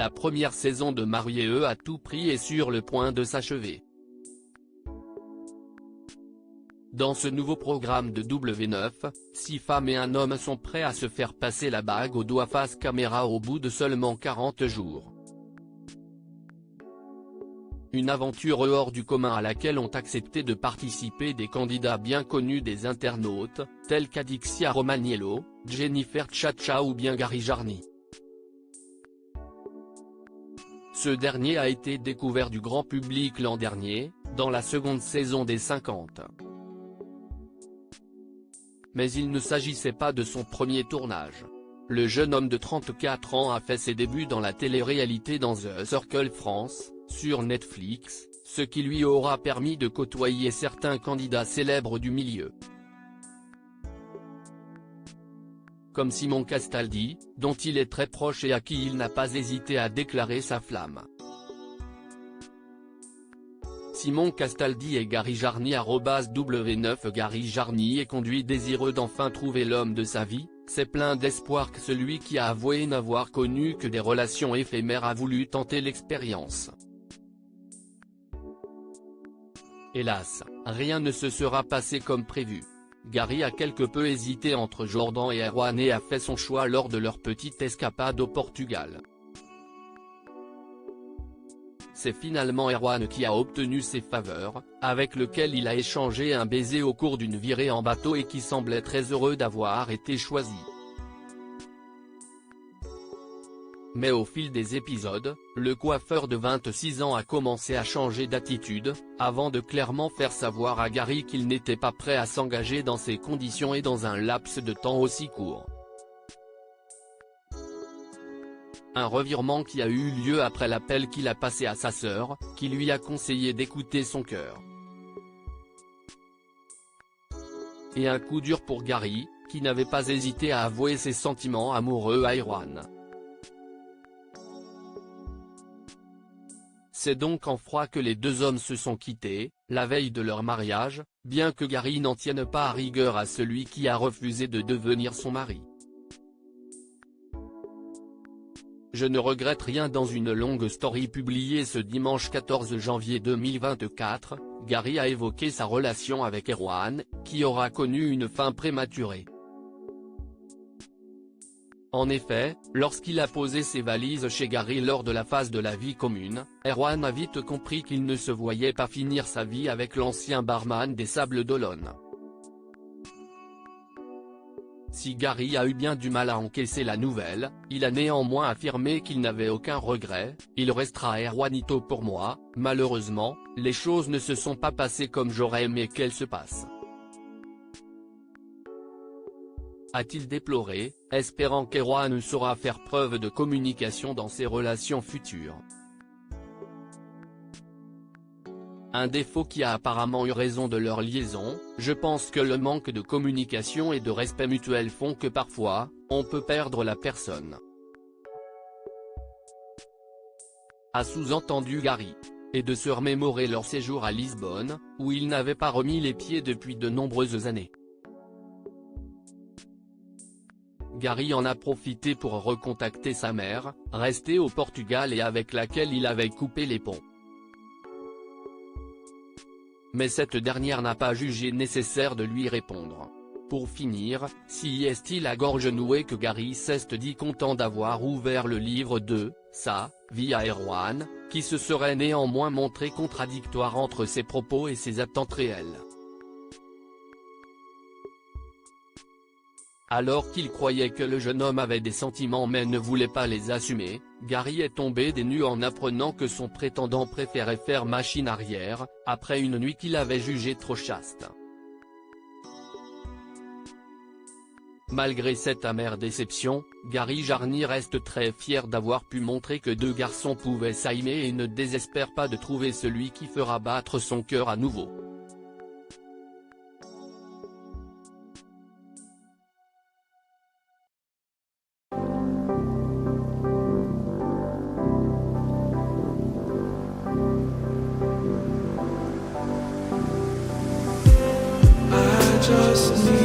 La première saison de Mariés à tout prix est sur le point de s'achever. Dans ce nouveau programme de W9, 6 femmes et un homme sont prêts à se faire passer la bague au doigt face caméra au bout de seulement 40 jours. Une aventure hors du commun à laquelle ont accepté de participer des candidats bien connus des internautes, tels qu'Adixia Romaniello, Jennifer Chacha ou bien Gary Jarny. Ce dernier a été découvert du grand public l'an dernier, dans la seconde saison des 50. Mais il ne s'agissait pas de son premier tournage. Le jeune homme de 34 ans a fait ses débuts dans la télé-réalité dans The Circle France, sur Netflix, ce qui lui aura permis de côtoyer certains candidats célèbres du milieu. Comme Simon Castaldi, dont il est très proche et à qui il n'a pas hésité à déclarer sa flamme. Simon Castaldi et Gary Jarny @W9 Gary Jarny est conduit désireux d'enfin trouver l'homme de sa vie, c'est plein d'espoir que celui qui a avoué n'avoir connu que des relations éphémères a voulu tenter l'expérience. Hélas, rien ne se sera passé comme prévu. Gary a quelque peu hésité entre Jordan et Erwan et a fait son choix lors de leur petite escapade au Portugal. C'est finalement Erwan qui a obtenu ses faveurs, avec lequel il a échangé un baiser au cours d'une virée en bateau et qui semblait très heureux d'avoir été choisi. Mais au fil des épisodes, le coiffeur de 26 ans a commencé à changer d'attitude, avant de clairement faire savoir à Gary qu'il n'était pas prêt à s'engager dans ces conditions et dans un laps de temps aussi court. Un revirement qui a eu lieu après l'appel qu'il a passé à sa sœur, qui lui a conseillé d'écouter son cœur. Et un coup dur pour Gary, qui n'avait pas hésité à avouer ses sentiments amoureux à Erwan. C'est donc en froid que les deux hommes se sont quittés, la veille de leur mariage, bien que Gary n'en tienne pas à rigueur à celui qui a refusé de devenir son mari. Je ne regrette rien. Dans une longue story publiée ce dimanche 14 janvier 2024, Gary a évoqué sa relation avec Erwan, qui aura connu une fin prématurée. En effet, lorsqu'il a posé ses valises chez Gary lors de la phase de la vie commune, Erwan a vite compris qu'il ne se voyait pas finir sa vie avec l'ancien barman des Sables d'Olonne. Si Gary a eu bien du mal à encaisser la nouvelle, il a néanmoins affirmé qu'il n'avait aucun regret. Il restera Erwanito pour moi. Malheureusement, les choses ne se sont pas passées comme j'aurais aimé qu'elles se passent, a-t-il déploré, espérant qu'Erwan saura faire preuve de communication dans ses relations futures. Un défaut qui a apparemment eu raison de leur liaison. Je pense que le manque de communication et de respect mutuel font que parfois, on peut perdre la personne, a sous-entendu Gary. Et de se remémorer leur séjour à Lisbonne, où ils n'avaient pas remis les pieds depuis de nombreuses années. Gary en a profité pour recontacter sa mère, restée au Portugal et avec laquelle il avait coupé les ponts. Mais cette dernière n'a pas jugé nécessaire de lui répondre. Pour finir, si est-il à gorge nouée que Gary s'est dit content d'avoir ouvert le livre de sa vie à Erwan, qui se serait néanmoins montré contradictoire entre ses propos et ses attentes réelles. Alors qu'il croyait que le jeune homme avait des sentiments mais ne voulait pas les assumer, Gary est tombé des nues en apprenant que son prétendant préférait faire machine arrière, après une nuit qu'il avait jugée trop chaste. Malgré cette amère déception, Gary Jarny reste très fier d'avoir pu montrer que deux garçons pouvaient s'aimer et ne désespère pas de trouver celui qui fera battre son cœur à nouveau. Just need